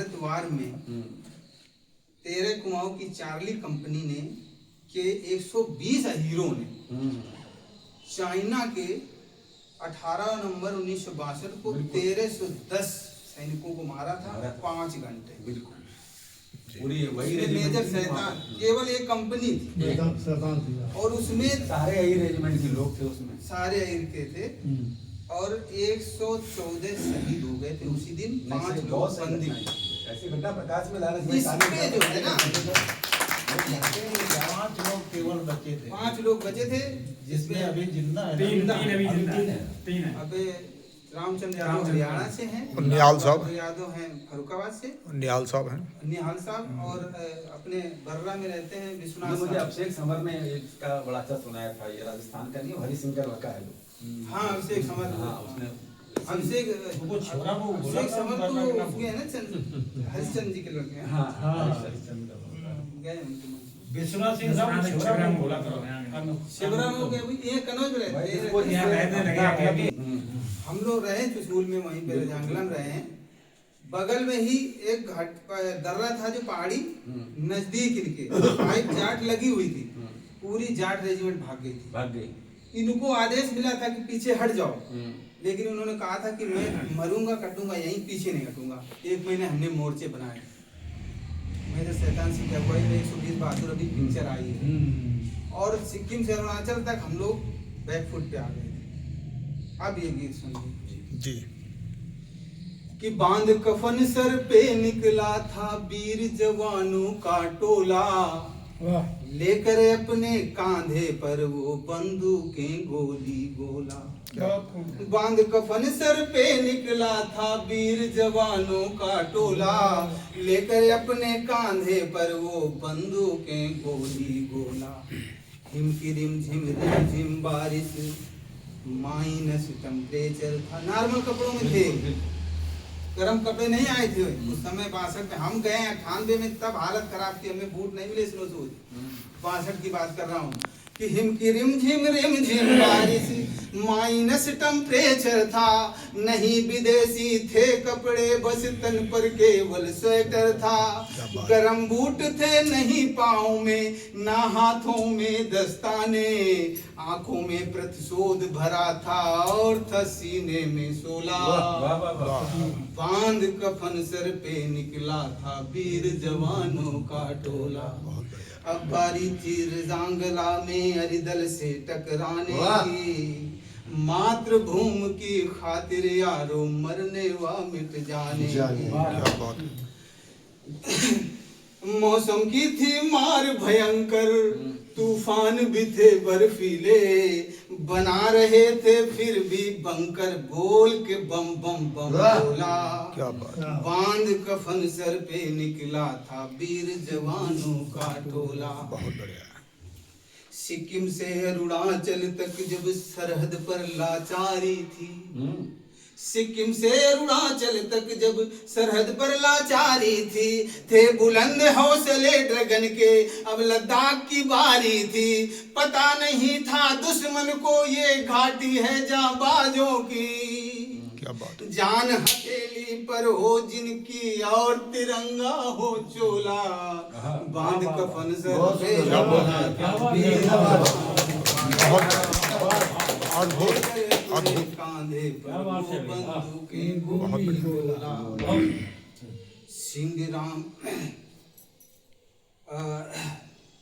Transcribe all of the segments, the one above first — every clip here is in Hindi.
भारतवार में 13 कुमाऊं की चार्ली कंपनी ने के 120 हीरो ने चाइना के 18 नवंबर 1962 को 1310 सैनिकों को मारा था 5 घंटे। बिल्कुल वही मेजर शैतान केवल एक कंपनी थी और उसमें सारे ही रेजिमेंट के लोग थे, उसमें सारे आयर के थे और 114 शहीद हो गए थे उसी दिन। 5 लोग बंदी। ऐसे घटना प्रकाश में लाना इसमें जो है ना 5 लोग केवल बचे थे, 5 लोग बचे थे जिसमें अभी जिंदा है 3 है। अबे रामचंद्र यादव हरियाणा से हैं, निहाल साहब यादव हैं फरुखाबाद से, निहाल साहब हैं, निहाल साहब और अपने बर्रा में रहते हैं विश्वनाथ मुझे साहब। अभिषेक समर ने इसका बड़ा अच्छा सुनाया था, ये राजस्थान का नहीं हरि सिंह का लड़का है वो। हाँ अभिषेक समर। हाँ उसने अभिषेक वो छोरा वो अभिषेक समर तो उसके है ना हरिश्चंद्र जी के लड़के हैं। हाँ गए उनके मन से। विश्वनाथ सिंह साहब छोरा वो बोला करो शिवरा में हो गया भाई, ये कनौज में रहते हैं। हम लोग रहे स्कूल में वहीं पे रजांगला में रहे हैं। बगल में ही एक घाट दर्रा था जो पहाड़ी नजदीक इनके पाइप जाट लगी हुई थी, पूरी जाट रेजिमेंट भाग गई। इनको आदेश मिला था कि पीछे हट जाओ, लेकिन उन्होंने कहा था कि मैं मरूंगा कटूंगा यहीं, पीछे नहीं हटूंगा। 1 महीने हमने मोर्चे बनाए। मेरे शैतान सिंह की अगुवाई में 120 बहादुर अभी पिक्चर आई है और सिक्किम से अरुणाचल तक हम लोग बैकफुट पे आ गए थे। अब ये गीत सुनिए जी। कि बांध कफन सर पे निकला था वीर जवानों का टोला, लेकर अपने कांधे पर वो बंदूकें गोली गोला। बांध कफन सर पे निकला था वीर जवानों का टोला, लेकर अपने कांधे पर वो बंदूकें गोली गोला। हिम की रिम झिम बारिश, माइनस टेम्परेचर था। नॉर्मल कपड़ों में थे, गर्म कपड़े नहीं आए थे उस समय। 62 में हम गए 98 में, तब हालत खराब थी, हमें बूट नहीं मिले स्नो शूज। 62 की बात कर रहा हूँ कि हिम की रिम झिम बारिश, माइनस टेम्परेचर था। नहीं विदेशी थे कपड़े, बस तन पर केवल स्वेटर था। गरम बूट थे नहीं पाँव में, ना हाथों में दस्ताने, आंखों में प्रतिशोध भरा था और था सीने में शोला। बांध कफन सर पे निकला था वीर जवानों का टोला। अब बारी थी रजांगला में अरिदल से टकराने की, मातृभूमि की खातिर यारो मरने व मिट जाने की। मौसम की थी मार भयंकर, तूफान भी थे बर्फीले, बना रहे थे फिर भी बंकर, बोल के बम बम बम बोला। बांध कफन सर पे निकला था वीर जवानों का टोला। बहुत बढ़िया। सिक्किम से अरुणाचल तक जब सरहद पर लाचारी थी, सिक्किम से अरुणाचल तक जब सरहद पर लाचारी थी, थे बुलंद हौसले ड्रैगन के, अब लद्दाख की बारी थी। पता नहीं था दुश्मन को ये घाटी है जांबाजों की, क्या बात। जान हथेली पर हो जिनकी और तिरंगा हो चोला। बांध कफन सर पे कांधे पर बंदूकें गोली गोला। सिंह राम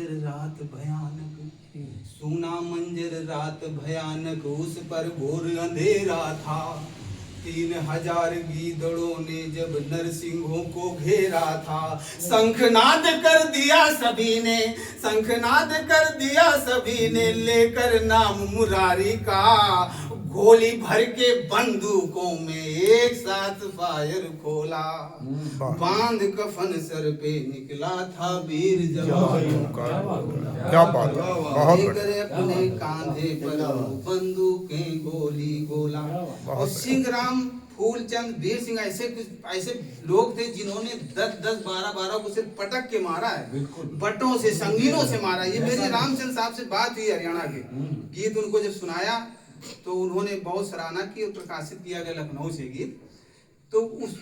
रात भयानक, सूना मंजर रात भयानक, उस पर घोर अंधेरा था। 3000 गीदड़ों ने जब नरसिंहों को घेरा था। शंखनाद कर दिया सभी ने, शंखनाद कर दिया सभी ने, लेकर नाम मुरारी का। गोली भर के बंदूकों में एक साथ फायर खोला। बांध कफन सर पे निकला था वीर जवानों का, क्या बात है, बहुत लेकर अपने कांधे पर बंदूकें गोली गोला। और सिंह राम फूलचंद वीर सिंह ऐसे लोग थे जिन्होंने 10-12 को सिर्फ पटक के मारा है, बटों से संगीनों से मारा। ये मेरी रामचंद्र साहब से बात हुई हरियाणा के, गीत उनको जब सुनाया तो उन्होंने बहुत सराहना की और प्रकाशित किया गया लखनऊ से गीत। तो उस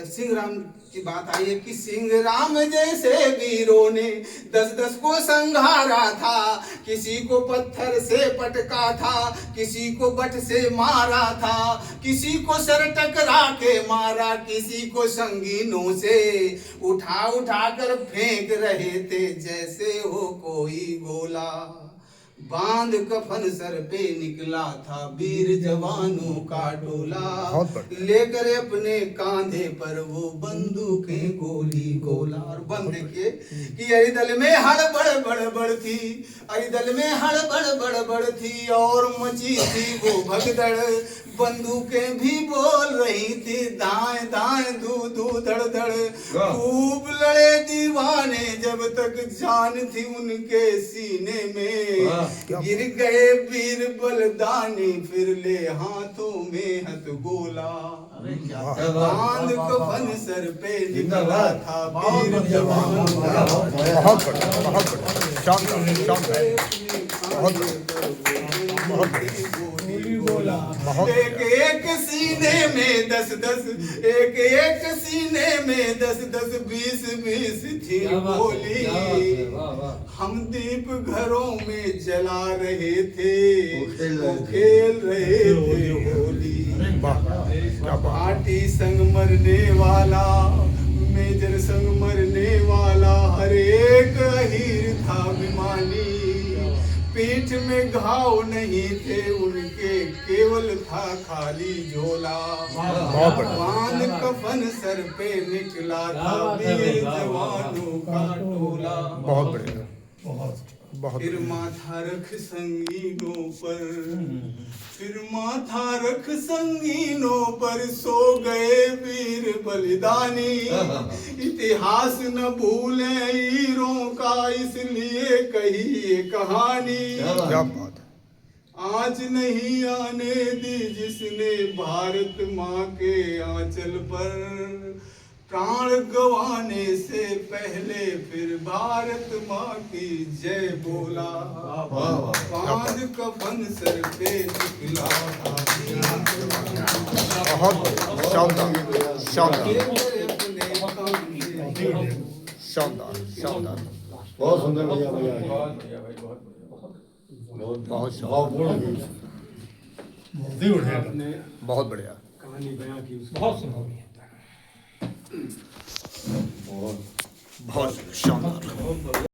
सिंह राम की बात आई है कि सिंह राम जैसे वीरों ने 10-10 को संघारा था, किसी को पत्थर से पटका था, किसी को बट से मारा था, किसी को सर टकरा के मारा, किसी को संगीनों से उठा उठा कर फेंक रहे थे जैसे हो कोई गोला। बांध कफन सर पे निकला था वीर जवानों का टोला, बहुत बढ़िया। लेकर अपने कांधे पर वो बंदूकें गोली गोला। और बंद देखिए कि अरिदल में हड़बड़ बड़बड़ थी, अरिदल में हड़बड़ बड़बड़ थी और मची थी वो भगदड़, बंदूकें भी बोल रही थी दाएं दाएं दू दू धड़ धड़। खूब लड़े दीवाने जब तक जान थी उनके सीने में, गिर गए वीर बलदानी फिर ले हाथों में हथगोला। बांध कफन सर पे निकला था वीर जवानों का। बहुत बढ़िया, बहुत बढ़िया, शानदार, शानदार, बहुत बढ़िया, बहुत बढ़िया, बहुत एक एक सीने में 10-10, एक एक सीने में 10-10, 20-20 थी गोली। हम दीप घरों में जला रहे थे, वो खेल रहे थे होली। वाह, क्या बात। पार्टी संग मरने वाला, मेजर संग मरने वाला, हर एक अहीर था अभिमानी। पीठ में घाव नहीं थे उनके, केवल था खाली झोला। बहुत बढ़िया। बांध कफन सर पे निकला था वीर जवानों का टोला। बहुत बढ़िया, बहुत फिर बढ़िया। माथा रख संगीनों पर, फिर माथा रख संगीनों पर, सो गए वीर बलिदानी। इतिहास न भूले वीरों का, इसलिए कही ये कहानी। क्या बात है। आज नहीं आने दी जिसने भारत माँ के आंचल पर, प्राण गंवाने से पहले फिर भारत माँ की जय बोला। बांध कफन सर पे निकला था बहुत बढ़िया, शानदार, शानदार, शानदार, शानदार, बहुत सुंदर भैया भैया बहुत बढ़िया भाई, बहुत बढ़िया। बहुत शानदार, बहुत बढ़िया, बहुत सुंदर। बहुत शानदार।